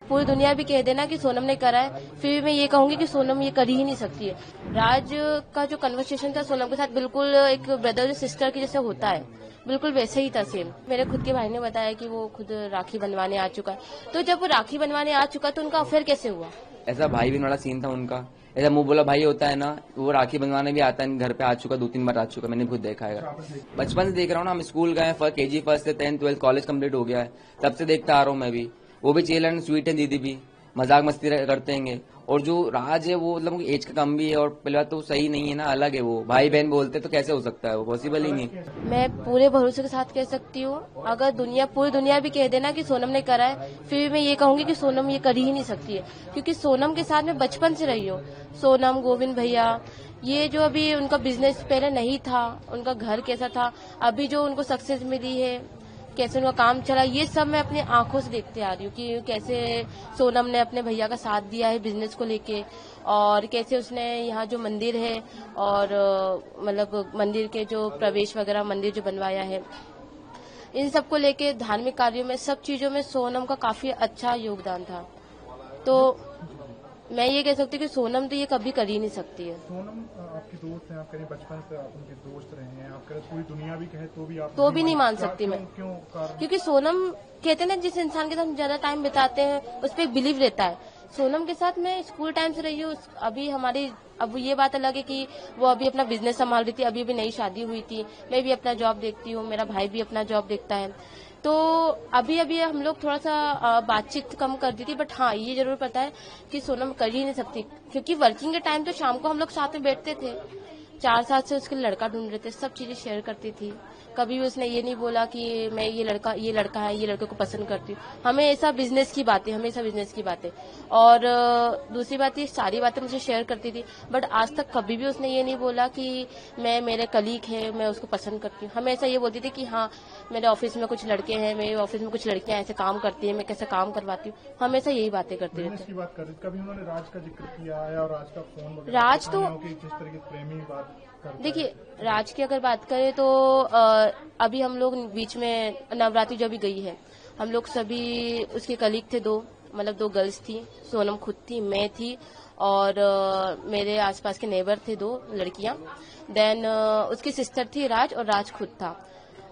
पूरी दुनिया भी कह देना कि सोनम ने करा है, फिर भी मैं ये कहूंगी कि सोनम ये कर ही नहीं सकती है। राज का जो कन्वर्सेशन था सोनम के साथ बिल्कुल एक ब्रदर सिस्टर की जैसे होता है, बिल्कुल वैसे ही था सेम। मेरे खुद के भाई ने बताया कि वो खुद राखी बनवाने आ चुका है, तो जब वो राखी बनवाने आ चुका तो उनका अफेयर कैसे हुआ? ऐसा भाई बहन वाला सीन था उनका। ऐसा मुंह बोला भाई होता है ना, वो राखी बंधवाने भी आता है, घर पे आ चुका, 2-3 बार आ चुका, मैंने खुद देखा है। बचपन से देख रहा हूँ ना, हम स्कूल गए, KG फर्स्ट से 10th 12th कॉलेज कंप्लीट हो गया है, तब से देखता आ रहा हूँ मैं भी। वो भी चिल एंड स्वीट है, दीदी भी मजाक मस्ती करते हैं। और जो राज है वो मतलब एज का कम भी है, और पहले बात तो सही नहीं है ना, अलग है वो। भाई बहन बोलते तो कैसे हो सकता है, वो पॉसिबल ही नहीं। मैं पूरे भरोसे के साथ कह सकती हूँ, अगर पूरी दुनिया भी कह देना कि सोनम ने करा है, फिर भी मैं ये कहूंगी कि सोनम ये कर ही नहीं सकती है, क्योंकि सोनम के साथ मैं बचपन से रही हूँ। सोनम, गोविंद भैया, ये जो अभी उनका बिजनेस पहले नहीं था, उनका घर कैसा था, अभी जो उनको सक्सेस मिली है, कैसे उनका काम चला, ये सब मैं अपनी आंखों से देखते आ रही हूँ कि कैसे सोनम ने अपने भैया का साथ दिया है बिजनेस को लेके, और कैसे उसने यहाँ जो मंदिर है और मतलब मंदिर के जो प्रवेश वगैरह मंदिर जो बनवाया है, इन सब को लेके धार्मिक कार्यों में, सब चीजों में सोनम का काफी अच्छा योगदान था। तो मैं ये कह सकती हूँ कि सोनम तो ये कभी कर ही नहीं सकती है। सोनम आपकी दोस्त है, आप कहीं बचपन से आप उनके दोस्त रहे हैं, आप कहीं पूरी दुनिया भी कहे तो भी आप नहीं मान सकती मैं। क्यों कारण? क्योंकि सोनम कहते हैं ना, जिस इंसान के साथ ज्यादा टाइम बिताते हैं उस पर बिलीव रहता है। सोनम के साथ मैं स्कूल टाइम से रही हूँ। अभी हमारी अब ये बात अलग है कि वो अभी अपना बिजनेस संभाल रही थी, अभी अभी नई शादी हुई थी, मैं भी अपना जॉब देखती हूँ, मेरा भाई भी अपना जॉब देखता है, तो अभी अभी हम लोग थोड़ा सा बातचीत कम कर दी थी। बट हाँ, ये जरूर पता है कि सोनम कर ही नहीं सकती, क्योंकि वर्किंग के टाइम तो शाम को हम लोग साथ में बैठते थे, 4 साल से उसके लड़का ढूंढ रहे थे, सब चीजें शेयर करती थी। कभी भी उसने ये नहीं बोला कि मैं ये लड़का है, ये लड़के को पसंद करती हूँ। हमेशा बिजनेस की बातें। और दूसरी बात, ये सारी बातें मुझे शेयर करती थी, बट आज तक कभी भी उसने ये नहीं बोला कि मेरे कलीग है, मैं उसको पसंद करती हूँ। हमेशा ये बोलती थी कि हाँ, मेरे ऑफिस में कुछ लड़के हैं, मेरे ऑफिस में कुछ लड़कियां ऐसे काम करती हैं, मैं कैसे काम करवाती हूँ, हमेशा यही बातें करती रहती की बात कर रही, कभी उन्होंने राज का जिक्र किया है और राज का फोन वगैरह, राज तो जिस तरह की प्रेमी बात करता है। देखिए, राज की अगर बात करें तो अभी हम लोग बीच में नवरात्रि जो भी गई है, हम लोग सभी उसके कलीग थे, मतलब 2 गर्ल्स थी, सोनम खुद थी, मैं थी, और मेरे आसपास के नेबर थे 2 लड़कियां। देन उसकी सिस्टर थी राज, और राज खुद था।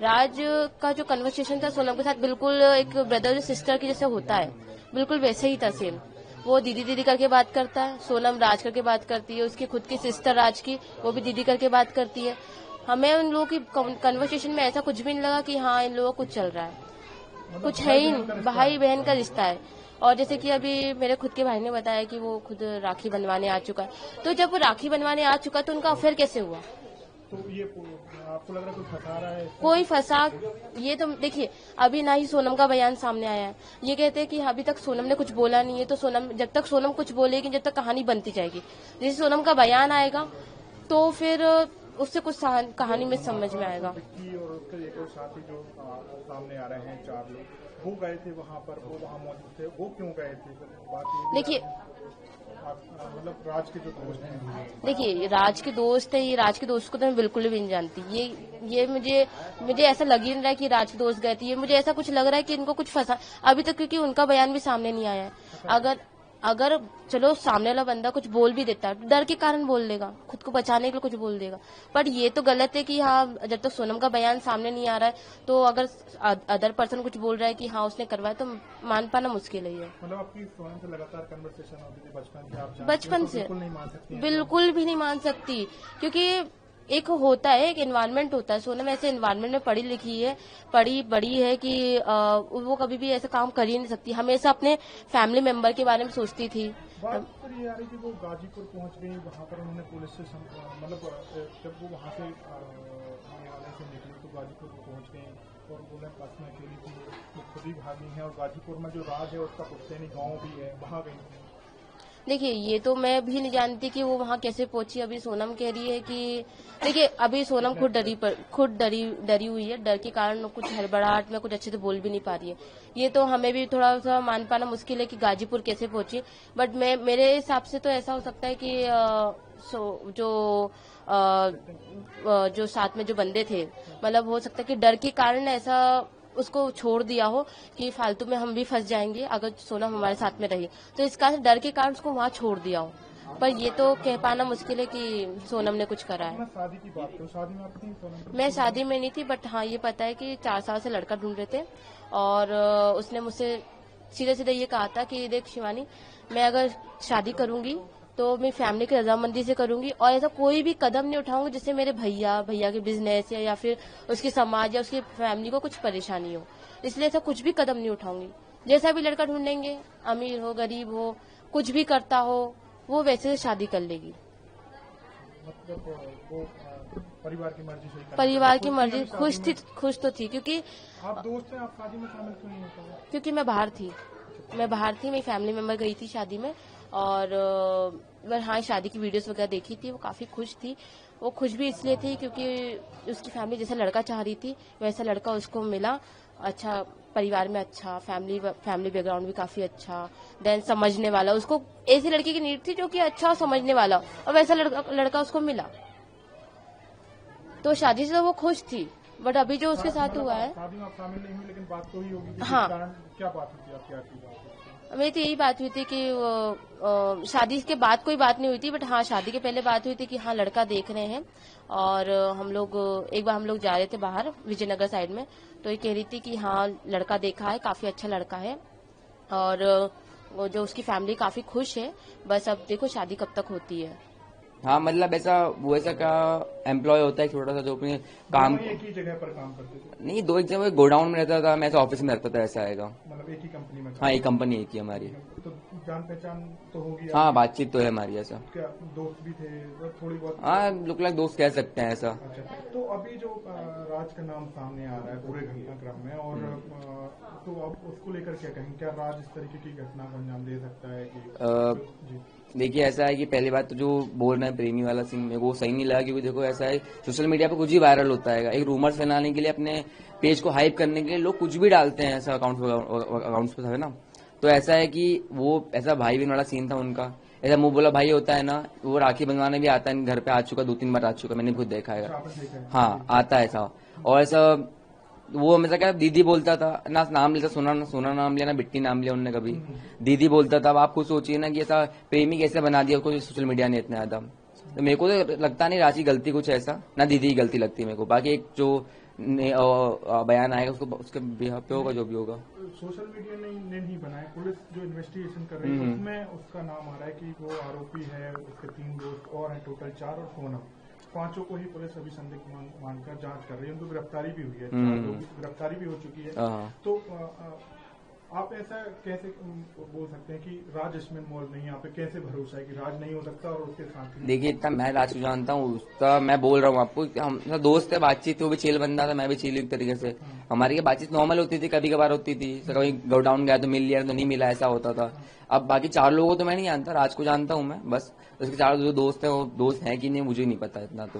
राज का जो कन्वर्सेशन था सोनम के साथ बिल्कुल एक ब्रदर सिस्टर की जैसे होता है, बिल्कुल वैसे ही था सेम। वो दीदी दीदी करके बात करता है, सोनम राज करके बात करती है, उसकी खुद की सिस्टर राज की, वो भी दीदी करके बात करती है। हमें उन लोगों की कन्वर्सेशन में ऐसा कुछ भी नहीं लगा कि हाँ इन लोगों को कुछ चल रहा है, कुछ है ही नहीं, भाई बहन का रिश्ता है। और जैसे कि अभी मेरे खुद के भाई ने बताया कि वो खुद राखी बनवाने आ चुका है, तो जब वो राखी बनवाने आ चुका तो उनका अफेयर कैसे हुआ? तो ये आपको लग रहा है कोई फंसा रहा है? कोई फंसा, ये तो देखिए, अभी ना ही सोनम का बयान सामने आया है, ये कहते हैं कि अभी तक सोनम ने कुछ बोला नहीं है, तो जब तक सोनम कुछ बोलेगी, जब तक कहानी बनती जाएगी। जैसे सोनम का बयान आएगा तो फिर उससे कुछ कहानी में समझ में आएगा। और उसके एक और साथी जो सामने आ रहे हैं, 4 लोग, वो गए थे वहाँ पर, वो वहाँ मौजूद थे, वो क्यों गए थे? बात देखिए, मतलब राज के जो दोस्त हैं, देखिए राज के दोस्त है, ये राज के दोस्त को तो मैं बिल्कुल भी नहीं जानती। ये मुझे ऐसा लग ही नहीं रहा है कि राज के दोस्त गए थे। ये मुझे ऐसा कुछ लग रहा है कि इनको कुछ फंसा अभी तक, क्योंकि उनका बयान भी सामने नहीं आया है। अगर चलो सामने वाला बंदा कुछ बोल भी देता है, डर के कारण बोल देगा, खुद को बचाने के लिए कुछ बोल देगा, पर ये तो गलत है कि हाँ, जब तक सोनम का बयान सामने नहीं आ रहा है, तो अगर अदर पर्सन कुछ बोल रहा है कि हाँ उसने करवाया, तो मान पाना मुश्किल है। मतलब आपकी सोनम से लगातार कन्वर्सेशन होती थी बचपन से, बिल्कुल नहीं मान सकती, बिल्कुल भी नहीं मान सकती, क्योंकि एक होता है, एक एनवायरनमेंट होता है। सोनम ऐसे एनवायरनमेंट में पढ़ी लिखी है, पढ़ी बड़ी है कि वो कभी भी ऐसा काम कर ही नहीं सकती। हमेशा अपने फैमिली मेंबर के बारे में सोचती थी। बात पर ये आ रही कि वो गाजीपुर पहुंच गई, वहाँ पर उन्होंने पुलिस से मतलब जब वो वहाँ से न्यायालय से निकली तो गाजीपुर पहुंच गई, और उन्हें बस में अकेली थी, वो खुद ही भागी है, और गाजीपुर में जो राज है उसका पुश्तैनी गाँव भी है, वहाँ गई थी। देखिए, ये तो मैं भी नहीं जानती कि वो वहाँ कैसे पहुंची। अभी सोनम कह रही है कि देखिए, अभी सोनम खुद डरी हुई है, डर के कारण कुछ हड़बड़ाहट में कुछ अच्छे से बोल भी नहीं पा रही है। ये तो हमें भी थोड़ा सा मान पाना मुश्किल है कि गाजीपुर कैसे पहुंची। बट मेरे हिसाब से तो ऐसा हो सकता है कि जो साथ में जो बंदे थे, मतलब हो सकता है कि डर के कारण ऐसा उसको छोड़ दिया हो कि फालतू में हम भी फंस जाएंगे अगर सोनम हमारे साथ में रही, तो इस कारण डर के कारण उसको वहाँ छोड़ दिया हो। पर ये तो कह पाना मुश्किल है कि सोनम ने कुछ करा है। मैं शादी की बात करूँ, शादी में आप थी सोनम? मैं शादी में नहीं थी, बट हाँ ये पता है कि 4 साल से लड़का ढूंढ रहे थे और उसने मुझसे सीधे सीधे ये कहा था कि देख शिवानी, मैं अगर शादी करूंगी तो मेरी फैमिली की रजामंदी से करूंगी और ऐसा कोई भी कदम नहीं उठाऊंगी जिससे मेरे भैया के बिजनेस या फिर उसकी समाज या उसकी फैमिली को कुछ परेशानी हो, इसलिए ऐसा कुछ भी कदम नहीं उठाऊंगी। जैसा भी लड़का ढूंढेंगे, अमीर हो गरीब हो, कुछ भी करता हो, वो वैसे से शादी कर लेगी। मतलब वो परिवार की मर्जी से परिवार की मर्जी, खुश तो थी क्योंकि आप दोस्त हैं, आप शादी में शामिल क्यों नहीं होते? क्योंकि मैं बाहर थी, मेरी फैमिली मेंबर गई थी शादी में और हाँ शादी की वीडियोस वगैरह देखी थी, वो काफी खुश थी। वो खुश भी इसलिए थी क्योंकि उसकी फैमिली जैसा लड़का चाह रही थी वैसा लड़का उसको मिला, अच्छा परिवार में, अच्छा फैमिली बैकग्राउंड भी काफी अच्छा, देन समझने वाला, उसको ऐसी लड़की की नीड थी जो कि अच्छा और समझने वाला, और वैसा लड़का उसको मिला, तो शादी से तो वो खुश थी। बट अभी जो उसके साथ हुआ है, शादी में आप शामिल नहीं हुई लेकिन बात तो ही होगी कि हाँ, कारण क्या बात हुई थी, आप क्या की बात? मेरी तो यही बात हुई थी कि शादी के बाद कोई बात नहीं हुई थी, बट हाँ शादी के पहले बात हुई थी कि हाँ लड़का देख रहे हैं और एक बार हम लोग जा रहे थे बाहर विजयनगर साइड में, तो ये कह रही थी कि हाँ लड़का देखा है, काफी अच्छा लड़का है और वो जो उसकी फैमिली काफी खुश है, बस अब देखो शादी कब तक होती है। हाँ मतलब ऐसा क्या एम्प्लॉय होता है छोटा सा जो अपने काम, एक ही जगह पर काम करते थे? नहीं, दो एक जगह गोडाउन में रहता था, मैं ऐसा ऑफिस में रहता था, ऐसा आएगा। मतलब एक ही कंपनी में? हाँ एक कंपनी एक ही हमारी। तो जान पहचान तो होगी? हाँ बातचीत तो है हमारी। ऐसा क्या दोस्त भी थे थोड़ी बहुत? हाँ लुक लाइक दोस्त कह सकते हैं ऐसा। अच्छा, तो अभी जो राज का नाम सामने आ रहा है पूरे घटनाक्रम में, और तो अब उसको लेकर क्या कहेंगे? क्या राज इस तरीके की घटना को अंजाम दे सकता है कि? देखिए ऐसा है कि पहली बात तो जो बोल रहे हैं प्रेमी वाला सीन, मेरे को सही नहीं लगा, क्योंकि देखो ऐसा है सोशल मीडिया पे कुछ ही वायरल होता है, एक रूमर्स फैलाने के लिए, अपने पेज को हाइप करने के लिए लोग कुछ भी डालते हैं ऐसा अकाउंट्स पे है ना। तो ऐसा है कि वो ऐसा भाई बहन वाला सीन था उनका, ऐसा मुंह बोला भाई होता है ना, वो राखी बंधवाने भी आता है, घर पे आ चुका, 2-3 बार आ चुका, मैंने खुद देखा है। हाँ आता है ऐसा, और ऐसा वो हमेशा क्या दीदी बोलता था ना, नाम लेता, सोना नाम लिया ना, बिट्टी नाम लिया उनने कभी, दीदी बोलता था। अब आप खुद सोचिए ना कि ऐसा प्रेमी कैसे बना दिया उसको सोशल मीडिया ने इतना ज्यादा। तो मेरे को तो लगता नहीं रांची गलती कुछ ऐसा, ना दीदी की गलती लगती है मेरे को। बाकी एक जो बयान आएगा उसको उसके बिहाफ पे होगा जो भी होगा। सोशल मीडिया ने नहीं बनाया, पुलिस जो इन्वेस्टिगेशन कर रही है उसमें उसका नाम आ रहा है कि वो आरोपी है, उसके 3 दोस्त और हैं, टोटल 4, और सोनम, 5 को ही पुलिस अभी संदिग्ध मानकर जांच कर रही है। उनको गिरफ्तारी भी हुई है, 4 लोगों की गिरफ्तारी भी हो चुकी है। तो आप ऐसा कैसे बोल सकते हैं कि राज इसमें इन्वॉल्व नहीं है? आप पे कैसे भरोसा है कि राज नहीं हो सकता और उसके साथ? देखिए इतना मैं राज को जानता हूँ, उसका मैं बोल रहा हूँ आपको, हम दोस्त है, बातचीत, वो भी चिल बंदा था, मैं भी चिल एक तरीके से, हमारी बातचीत नॉर्मल होती थी, कभी कभार होती थी, कभी गोडाउन गया तो मिल लिया तो नहीं मिला, ऐसा होता था। अब बाकी 4 लोगों को तो मैं नहीं जानता, राज को जानता हूँ मैं, बस उसके 4 जो दोस्त है वो दोस्त है कि नहीं मुझे नहीं पता इतना। तो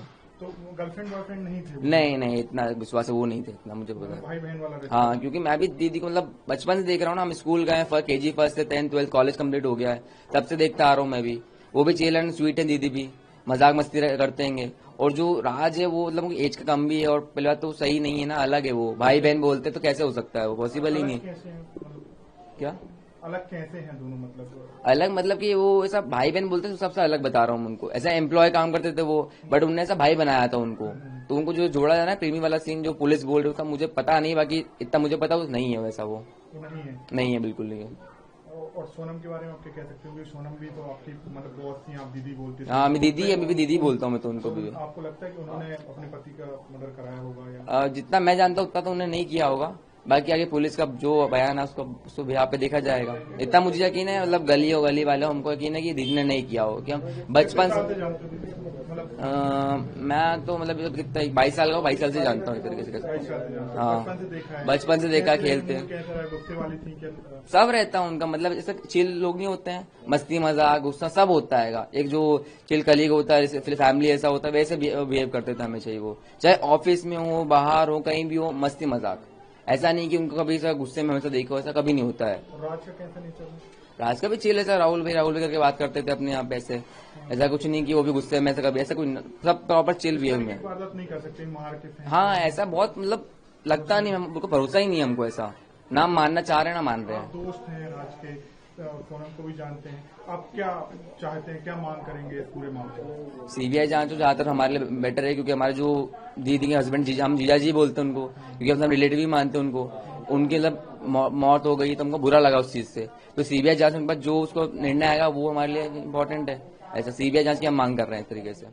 गर्लफ्रेंड बॉयफ्रेंड नहीं थे? नहीं इतना विश्वास है वो नहीं थे, इतना मुझे पता है। भाई बहन वाला? हाँ क्योंकि मैं भी दीदी को मतलब बचपन से देख रहा हूँ ना, हम स्कूल गए, KG 1 से 10th 12th कॉलेज कंप्लीट हो गया है, तब से देखता आ रहा हूँ मैं भी। वो भी चिल एंड स्वीट है, दीदी भी मजाक मस्ती करते हैं। और जो राज है वो मतलब एज का कम भी है, और पहले बात तो सही नहीं है ना, अलग है वो, भाई बहन बोलते तो कैसे हो सकता है, वो पॉसिबल ही नहीं है। क्या अलग कैसे हैं दोनों? मतलब अलग मतलब कि वो ऐसा भाई बहन बोलते तो सबसे अलग बता रहा हूँ उनको, ऐसा एम्प्लॉय काम करते थे वो, बट उनने ऐसा भाई बनाया था उनको, तो उनको जो जोड़ा जाना है प्रेमी वाला सीन जो पुलिस बोल रही था, मुझे पता नहीं, बाकी इतना मुझे पता वो नहीं है वैसा, वो नहीं है बिल्कुल नहीं है। और सोनम के बारे में आप क्या कह सकते हो? सोनम भी तो आपकी मतलब बॉस थी, आप दीदी बोलते थे। हाँ मैं दीदी, अभी भी दीदी बोलता हूँ मैं तो उनको भी। आपको लगता है कि उन्होंने अपने पति का मर्डर कराया होगा? या जितना मैं जानता हूँ उतना तो उन्होंने नहीं किया होगा, बाकी आगे पुलिस का जो बयान है उसको यहाँ पे देखा जाएगा। इतना मुझे यकीन है, मतलब गली वाले हमको यकीन है कि दीदी ने नहीं किया हो, कि हम बचपन से मैं तो मतलब कितना 22 साल का, 22 साल से जानता हूँ एक तरीके से। हाँ बचपन से देखा, खेलते सब रहता है उनका, मतलब जैसे चिल लोग नहीं होते हैं, मस्ती मजाक गुस्सा सब होता है। एक जो चिल कलीग होता है, जैसे फैमिली ऐसा होता है, वैसे बिहेव करते थे हमेशा ही वो, चाहे ऑफिस में हो, बाहर हो, कहीं भी हो, मस्ती मजाक। ऐसा नहीं कि उनको कभी गुस्से में हमेशा देखो, ऐसा कभी नहीं होता है। राज का कैसा नेचर? राज का भी चिल है, राहुल भाई करके बात करते थे अपने यहाँ पे, ऐसा कुछ नहीं कि वो भी गुस्से में, ऐसा कभी ऐसा कुछ, सब प्रॉपर चिल भी है उनमें। नहीं कर सकते मार के? हाँ ऐसा बहुत मतलब लगता नहीं, हमको भरोसा ही नहीं है हमको ऐसा, ना मानना चाह रहे हैं ना मान रहे हैं। आप दोस्त हैं राज के, सोनम को भी जानते हैं, आप क्या चाहते हैं, क्या मांग करेंगे इस पूरे मामले में? सीबीआई जांच तो ज्यादातर हमारे लिए बेटर है, क्योंकि हमारे जो दीदी के हस्बैंड हम जीजा जी बोलते हैं उनको, क्योंकि हम सब रिलेटिव भी मानते हैं उनको, उनकी मतलब मौत हो गई तो हमको बुरा लगा उस चीज से। तो सीबीआई जांच के बाद जो उसको निर्णय आएगा वो हमारे लिए इम्पोर्टेंट है। ऐसा सीबीआई जांच की हम मांग कर रहे हैं इस तरीके से।